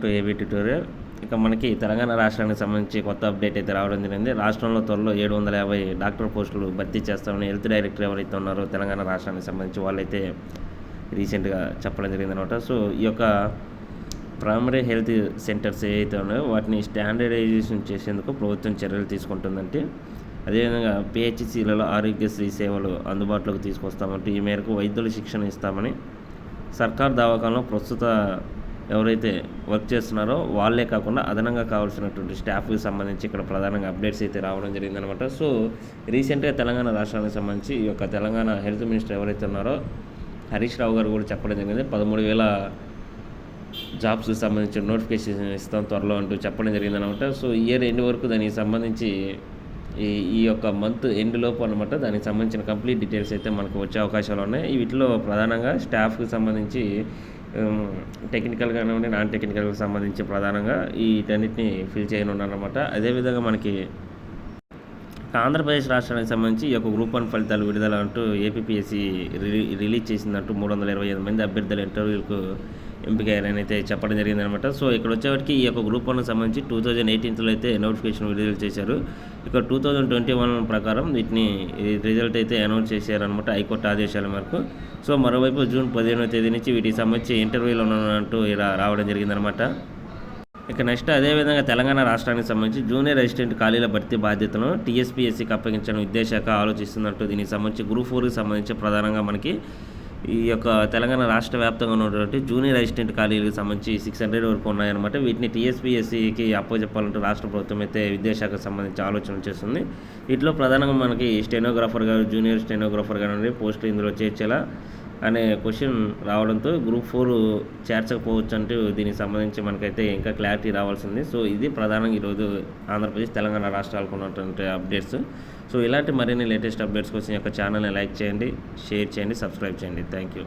To AB tutorial. ఇక మనకి తెలంగాణ రాష్ట్రానికి సంబంధించి కొత్త అప్డేట్ అయితే రావడం జరిగింది. రాష్ట్రంలో త్వరలో 750 డాక్టర్ పోస్టులు భర్తీ చేస్తామని హెల్త్ డైరెక్టర్ ఎవరైతే ఉన్నారో తెలంగాణ రాష్ట్రానికి సంబంధించి వాళ్ళైతే రీసెంట్గా చెప్పడం జరిగిందనమాట. సో ఈ యొక్క ప్రైమరీ హెల్త్ సెంటర్స్ ఏవైతే ఉన్నాయో వాటిని స్టాండర్డైజేషన్ చేసేందుకు ప్రభుత్వం చర్యలు తీసుకుంటుందంటే, అదేవిధంగా పిహెచ్సిలలో ఆరోగ్యశ్రీ సేవలు అందుబాటులోకి తీసుకొస్తామంటూ ఈ మేరకు వైద్యుల శిక్షణ ఇస్తామని సర్కార్ దవాఖానలో ప్రస్తుత ఎవరైతే వర్క్ చేస్తున్నారో వాళ్ళే కాకుండా అదనంగా కావాల్సినటువంటి స్టాఫ్కి సంబంధించి ఇక్కడ ప్రధానంగా అప్డేట్స్ అయితే రావడం జరిగిందనమాట. సో రీసెంట్గా తెలంగాణ రాష్ట్రానికి సంబంధించి ఈ యొక్క తెలంగాణ హెల్త్ మినిస్టర్ ఎవరైతే ఉన్నారో హరీష్ రావు గారు కూడా చెప్పడం జరిగింది. 13,000 జాబ్స్కి సంబంధించిన నోటిఫికేషన్ ఇస్తాం త్వరలో అంటూ చెప్పడం జరిగిందనమాట. సో ఇయర్ ఎండ్ వరకు దానికి సంబంధించి ఈ యొక్క మంత్ ఎండ్ లోపు అనమాట దానికి సంబంధించిన కంప్లీట్ డీటెయిల్స్ అయితే మనకు వచ్చే అవకాశాలు ఉన్నాయి. వీటిలో ప్రధానంగా స్టాఫ్కి సంబంధించి టెక్నికల్ కానివ్వండి, నాన్ టెక్నికల్కి సంబంధించి ప్రధానంగా వీటన్నిటిని ఫిల్ చేయనున్నారన్నమాట. అదేవిధంగా మనకి ఆంధ్రప్రదేశ్ రాష్ట్రానికి సంబంధించి ఈ యొక్క గ్రూప్ 1 ఫలితాలు విడుదల అంటూ ఏపీఎస్సీ రిలీజ్ చేసిందంటూ 325 మంది అభ్యర్థుల ఇంటర్వ్యూలకు ఎంపికయ్యారని అయితే చెప్పడం జరిగిందనమాట. సో ఇక్కడ వచ్చేవారికి ఈ యొక్క గ్రూప్ 1కి సంబంధించి 2018లో అయితే నోటిఫికేషన్ విడుదల చేశారు. ఇక 2021 ప్రకారం వీటిని రిజల్ట్ అయితే అనౌన్స్ చేశారనమాట హైకోర్టు ఆదేశాల మేరకు. సో మరోవైపు జూన్ 15వ తేదీ నుంచి వీటికి సంబంధించి ఇంటర్వ్యూలు ఉన్నట్టు ఇలా రావడం జరిగిందనమాట. ఇక నెక్స్ట్ అదేవిధంగా తెలంగాణ రాష్ట్రానికి సంబంధించి జూనియర్ అసిస్టెంట్ ఖాళీల భర్తీ బాధ్యతను టీఎస్పీఎస్సీకి అప్పగించడం విద్యాశాఖ ఆలోచిస్తున్నట్టు దీనికి సంబంధించి గ్రూప్ 4కి సంబంధించి ప్రధానంగా మనకి ఈ యొక్క తెలంగాణ రాష్ట్ర వ్యాప్తంగా ఉన్నటువంటి జూనియర్ అసిస్టెంట్ ఖాళీలకు సంబంధించి 600 వరకు ఉన్నాయన్నమాట. వీటిని టీఎస్పీఎస్సీకి అప్పచెప్పాలంటూ రాష్ట్ర ప్రభుత్వం అయితే విద్యాశాఖకు సంబంధించి ఆలోచన చేస్తుంది. వీటిలో ప్రధానంగా మనకి స్టెనోగ్రాఫర్ గారు, జూనియర్ స్టెనోగ్రాఫర్ గారు పోస్టులు ఇందులో చేర్చేలా అనే క్వశ్చన్ రావడంతో గ్రూప్ 4 చేర్చకపోవచ్చు అంటూ దీనికి సంబంధించి మనకైతే ఇంకా క్లారిటీ రావాల్సింది. సో ఇది ప్రధానంగా ఈరోజు ఆంధ్రప్రదేశ్ తెలంగాణ రాష్ట్రాలకు ఉన్నటువంటి అప్డేట్స్. సో ఇలాంటి మరిన్ని లేటెస్ట్ అప్డేట్స్ కోసం ఈ యొక్క ఛానల్ని లైక్ చేయండి, షేర్ చేయండి, సబ్స్క్రైబ్ చేయండి. Thank you.